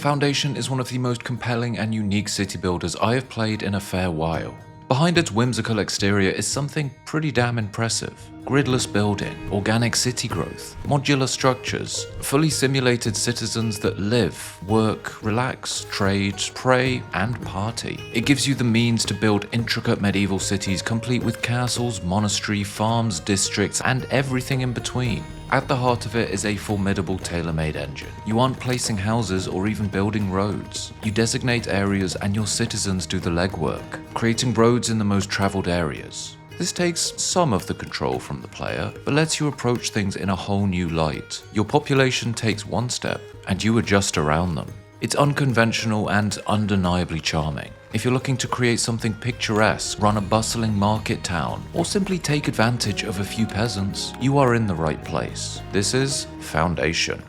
Foundation is one of the most compelling and unique city builders I have played in a fair while. Behind its whimsical exterior is something pretty damn impressive. Gridless building, organic city growth, modular structures, fully simulated citizens that live, work, relax, trade, pray, and party. It gives you the means to build intricate medieval cities complete with castles, monastery, farms, districts, and everything in between. At the heart of it is a formidable tailor-made engine. You aren't placing houses or even building roads. You designate areas and your citizens do the legwork, creating roads in the most traveled areas. This takes some of the control from the player, but lets you approach things in a whole new light. Your population takes one step, and you adjust around them. It's unconventional and undeniably charming. If you're looking to create something picturesque, run a bustling market town, or simply take advantage of a few peasants, you are in the right place. This is Foundation.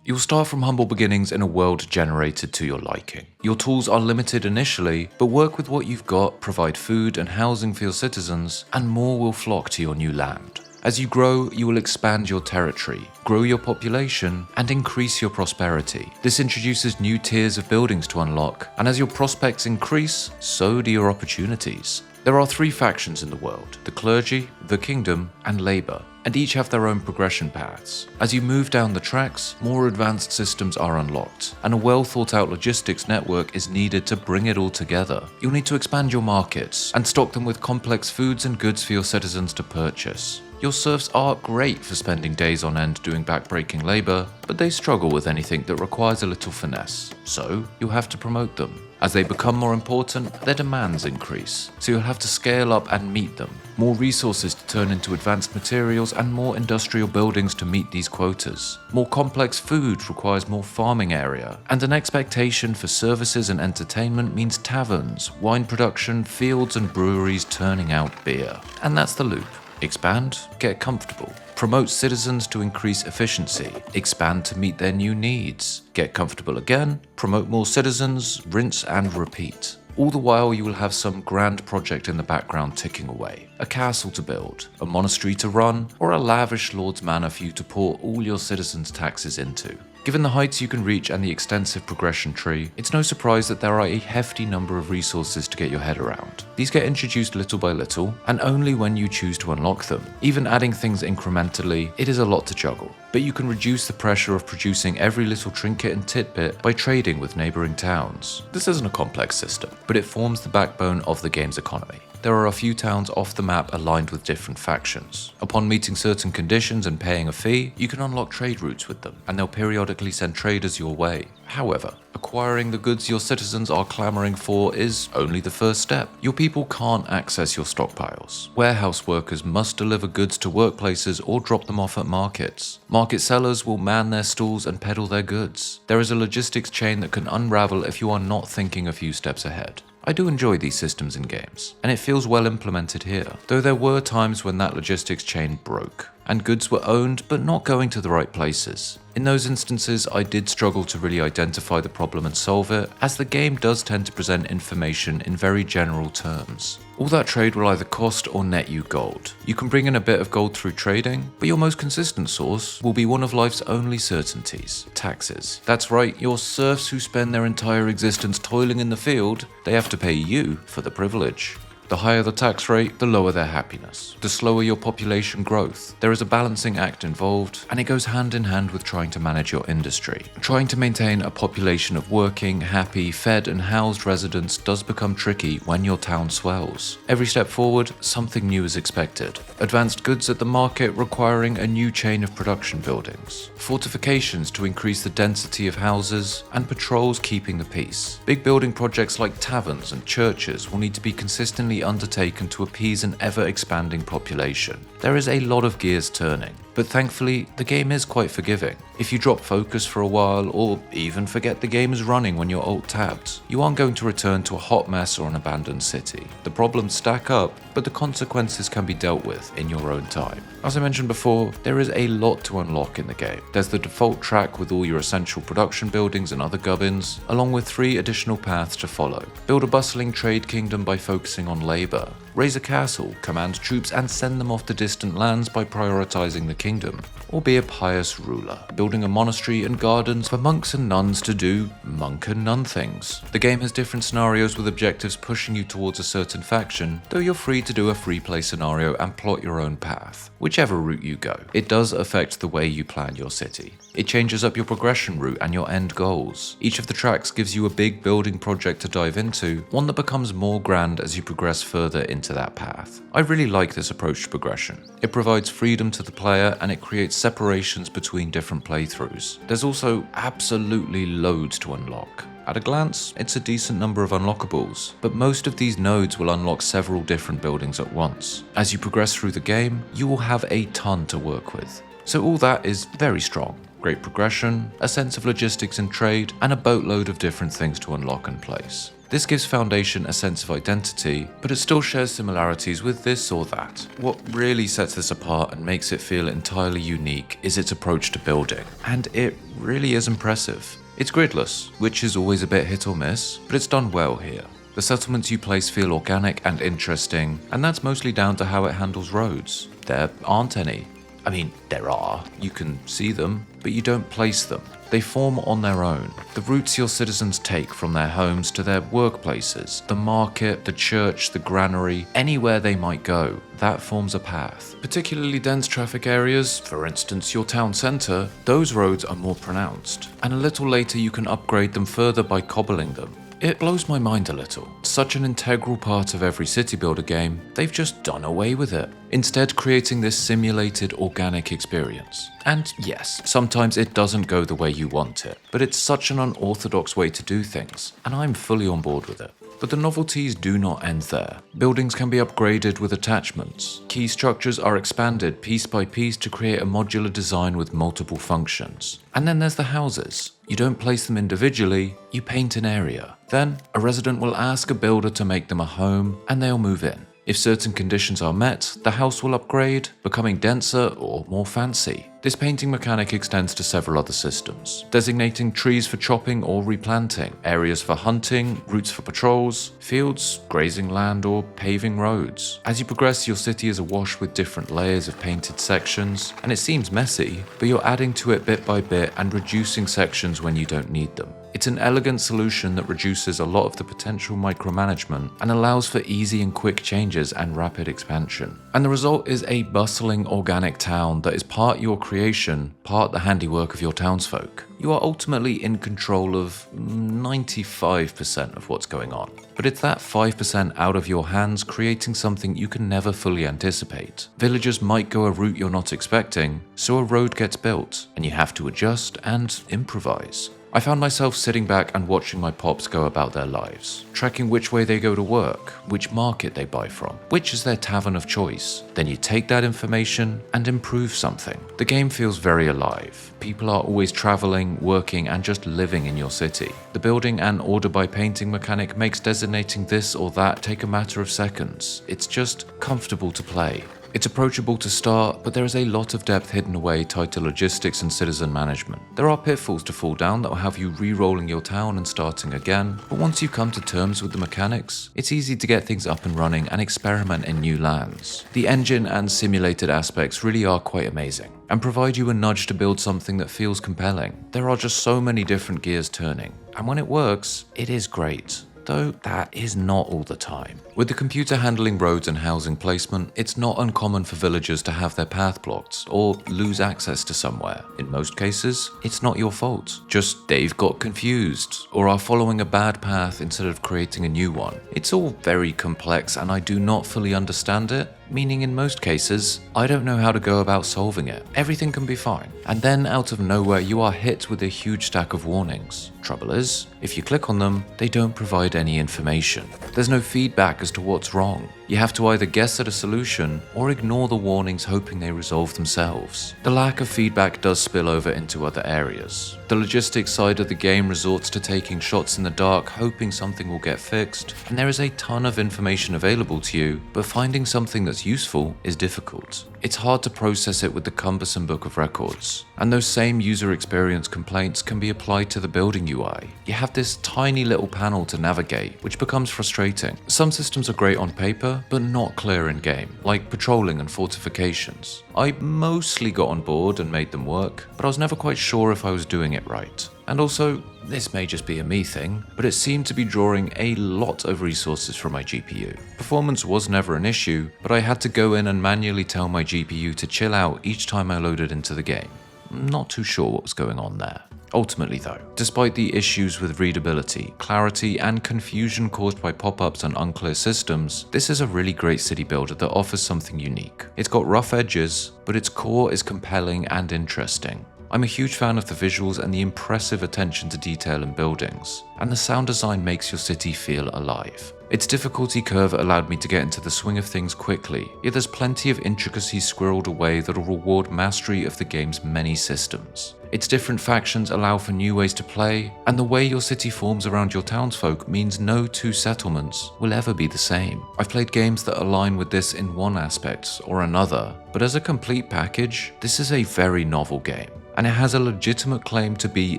You'll start from humble beginnings in a world generated to your liking. Your tools are limited initially, but work with what you've got, provide food and housing for your citizens, and more will flock to your new land. As you grow, you will expand your territory, grow your population, and increase your prosperity. This introduces new tiers of buildings to unlock, and as your prospects increase, so do your opportunities. There are 3 factions in the world: the clergy, the kingdom, and labor, and each have their own progression paths. As you move down the tracks, more advanced systems are unlocked, and a well-thought-out logistics network is needed to bring it all together. You'll need to expand your markets, and stock them with complex foods and goods for your citizens to purchase. Your serfs are great for spending days on end doing backbreaking labor, but they struggle with anything that requires a little finesse, so you'll have to promote them. As they become more important, their demands increase, so you'll have to scale up and meet them. More resources to turn into advanced materials and more industrial buildings to meet these quotas. More complex food requires more farming area, and an expectation for services and entertainment means taverns, wine production, fields and breweries turning out beer. And that's the loop. Expand, get comfortable. Promote citizens to increase efficiency. Expand to meet their new needs. Get comfortable again. Promote more citizens. Rinse and repeat. All the while you will have some grand project in the background ticking away. A castle to build, a monastery to run, or a lavish lord's manor for you to pour all your citizens' taxes into. Given the heights you can reach and the extensive progression tree, it's no surprise that there are a hefty number of resources to get your head around. These get introduced little by little, and only when you choose to unlock them. Even adding things incrementally, it is a lot to juggle. But you can reduce the pressure of producing every little trinket and tidbit by trading with neighboring towns. This isn't a complex system, but it forms the backbone of the game's economy. There are a few towns off the map aligned with different factions. Upon meeting certain conditions and paying a fee, you can unlock trade routes with them, and they'll periodically send traders your way. However, acquiring the goods your citizens are clamoring for is only the first step. Your people can't access your stockpiles. Warehouse workers must deliver goods to workplaces or drop them off at markets. Market sellers will man their stalls and peddle their goods. There is a logistics chain that can unravel if you are not thinking a few steps ahead. I do enjoy these systems in games, and it feels well implemented here, though there were times when that logistics chain broke, and goods were owned but not going to the right places. In those instances, I did struggle to really identify the problem and solve it, as the game does tend to present information in very general terms. All that trade will either cost or net you gold. You can bring in a bit of gold through trading, but your most consistent source will be one of life's only certainties: taxes. That's right, your serfs who spend their entire existence toiling in the field, they have to pay you for the privilege. The higher the tax rate, the lower their happiness. The slower your population growth. There is a balancing act involved, and it goes hand in hand with trying to manage your industry. Trying to maintain a population of working, happy, fed and housed residents does become tricky when your town swells. Every step forward, something new is expected. Advanced goods at the market requiring a new chain of production buildings. Fortifications to increase the density of houses, and patrols keeping the peace. Big building projects like taverns and churches will need to be consistently undertaken to appease an ever-expanding population. There is a lot of gears turning, but thankfully the game is quite forgiving. If you drop focus for a while, or even forget the game is running when you're alt-tabbed, you aren't going to return to a hot mess or an abandoned city. The problems stack up, but the consequences can be dealt with in your own time. As I mentioned before, there is a lot to unlock in the game. There's the default track with all your essential production buildings and other gubbins, along with 3 additional paths to follow. Build a bustling trade kingdom by focusing on labor, raise a castle, command troops, and send them off to distant lands by prioritizing the kingdom. Or be a pious ruler, building a monastery and gardens for monks and nuns to do monk and nun things. The game has different scenarios with objectives pushing you towards a certain faction, though you're free to do a free play scenario and plot your own path, whichever route you go. It does affect the way you plan your city. It changes up your progression route and your end goals. Each of the tracks gives you a big building project to dive into, one that becomes more grand as you progress further into that path. I really like this approach to progression. It provides freedom to the player and it creates separations between different playthroughs. There's also absolutely loads to unlock. At a glance, it's a decent number of unlockables, but most of these nodes will unlock several different buildings at once. As you progress through the game, you will have a ton to work with. So all that is very strong. Great progression, a sense of logistics and trade, and a boatload of different things to unlock and place. This gives Foundation a sense of identity, but it still shares similarities with this or that. What really sets this apart and makes it feel entirely unique is its approach to building, and it really is impressive. It's gridless, which is always a bit hit or miss, but it's done well here. The settlements you place feel organic and interesting, and that's mostly down to how it handles roads. There aren't any. I mean, there are, you can see them, but you don't place them. They form on their own. The routes your citizens take from their homes to their workplaces, the market, the church, the granary, anywhere they might go, that forms a path. Particularly dense traffic areas, for instance your town centre, those roads are more pronounced. And a little later you can upgrade them further by cobbling them. It blows my mind a little. Such an integral part of every city builder game, they've just done away with it, instead creating this simulated organic experience. And yes, sometimes it doesn't go the way you want it, but it's such an unorthodox way to do things, and I'm fully on board with it. But the novelties do not end there. Buildings can be upgraded with attachments. Key structures are expanded piece by piece to create a modular design with multiple functions. And then there's the houses. You don't place them individually, you paint an area. Then, a resident will ask a builder to make them a home, and they'll move in. If certain conditions are met, the house will upgrade, becoming denser or more fancy. This painting mechanic extends to several other systems, designating trees for chopping or replanting, areas for hunting, routes for patrols, fields, grazing land, or paving roads. As you progress, your city is awash with different layers of painted sections, and it seems messy, but you're adding to it bit by bit and reducing sections when you don't need them. It's an elegant solution that reduces a lot of the potential micromanagement and allows for easy and quick changes and rapid expansion. And the result is a bustling organic town that is part your creation, part the handiwork of your townsfolk. You are ultimately in control of 95% of what's going on. But it's that 5% out of your hands creating something you can never fully anticipate. Villagers might go a route you're not expecting, so a road gets built, and you have to adjust and improvise. I found myself sitting back and watching my pops go about their lives, tracking which way they go to work, which market they buy from, which is their tavern of choice. Then you take that information and improve something. The game feels very alive. People are always traveling, working, and just living in your city. The building and order by painting mechanic makes designating this or that take a matter of seconds. It's just comfortable to play. It's approachable to start, but there is a lot of depth hidden away tied to logistics and citizen management. There are pitfalls to fall down that will have you re-rolling your town and starting again, but once you come to terms with the mechanics, it's easy to get things up and running and experiment in new lands. The engine and simulated aspects really are quite amazing, and provide you a nudge to build something that feels compelling. There are just so many different gears turning, and when it works, it is great. Though that is not all the time. With the computer handling roads and housing placement, it's not uncommon for villagers to have their path blocked or lose access to somewhere. In most cases, it's not your fault. Just they've got confused or are following a bad path instead of creating a new one. It's all very complex and I do not fully understand it, meaning in most cases, I don't know how to go about solving it. Everything can be fine. And then out of nowhere, you are hit with a huge stack of warnings. Trouble is, if you click on them, they don't provide any information. There's no feedback as to what's wrong. You have to either guess at a solution or ignore the warnings hoping they resolve themselves. The lack of feedback does spill over into other areas. The logistics side of the game resorts to taking shots in the dark, hoping something will get fixed, and there is a ton of information available to you, but finding something that's useful is difficult. It's hard to process it with the cumbersome book of records, and those same user experience complaints can be applied to the building UI. You have this tiny little panel to navigate, which becomes frustrating. Some systems are great on paper, but not clear in game, like patrolling and fortifications. I mostly got on board and made them work, but I was never quite sure if I was doing it right. And also, this may just be a me thing, but it seemed to be drawing a lot of resources from my GPU. Performance was never an issue, but I had to go in and manually tell my GPU to chill out each time I loaded into the game. Not too sure what was going on there. Ultimately though, despite the issues with readability, clarity, and confusion caused by pop-ups and unclear systems, this is a really great city builder that offers something unique. It's got rough edges, but its core is compelling and interesting. I'm a huge fan of the visuals and the impressive attention to detail in buildings, and the sound design makes your city feel alive. Its difficulty curve allowed me to get into the swing of things quickly, yet there's plenty of intricacies squirreled away that'll reward mastery of the game's many systems. Its different factions allow for new ways to play, and the way your city forms around your townsfolk means no two settlements will ever be the same. I've played games that align with this in one aspect or another, but as a complete package, this is a very novel game, and it has a legitimate claim to be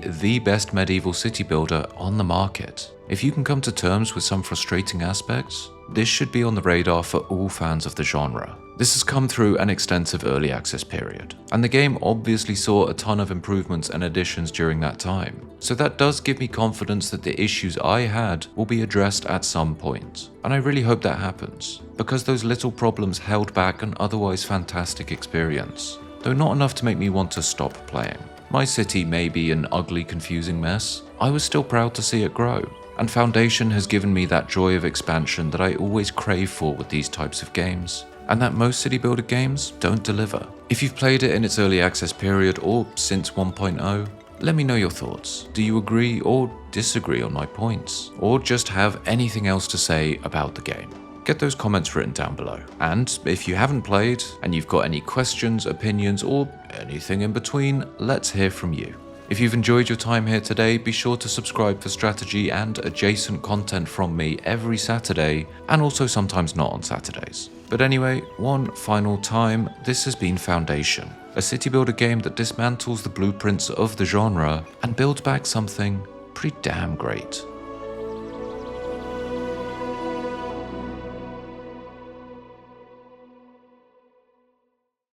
the best medieval city builder on the market. If you can come to terms with some frustrating aspects, this should be on the radar for all fans of the genre. This has come through an extensive early access period, and the game obviously saw a ton of improvements and additions during that time. So that does give me confidence that the issues I had will be addressed at some point, and I really hope that happens, because those little problems held back an otherwise fantastic experience, though not enough to make me want to stop playing. My city may be an ugly, confusing mess, I was still proud to see it grow. And Foundation has given me that joy of expansion that I always crave for with these types of games, and that most city builder games don't deliver. If you've played it in its early access period or since 1.0, let me know your thoughts. Do you agree or disagree on my points? Or just have anything else to say about the game? Get those comments written down below. And if you haven't played and you've got any questions, opinions, or anything in between, let's hear from you. If you've enjoyed your time here today, be sure to subscribe for strategy and adjacent content from me every Saturday, and also sometimes not on Saturdays. But anyway, one final time, this has been Foundation, a city builder game that dismantles the blueprints of the genre and builds back something pretty damn great.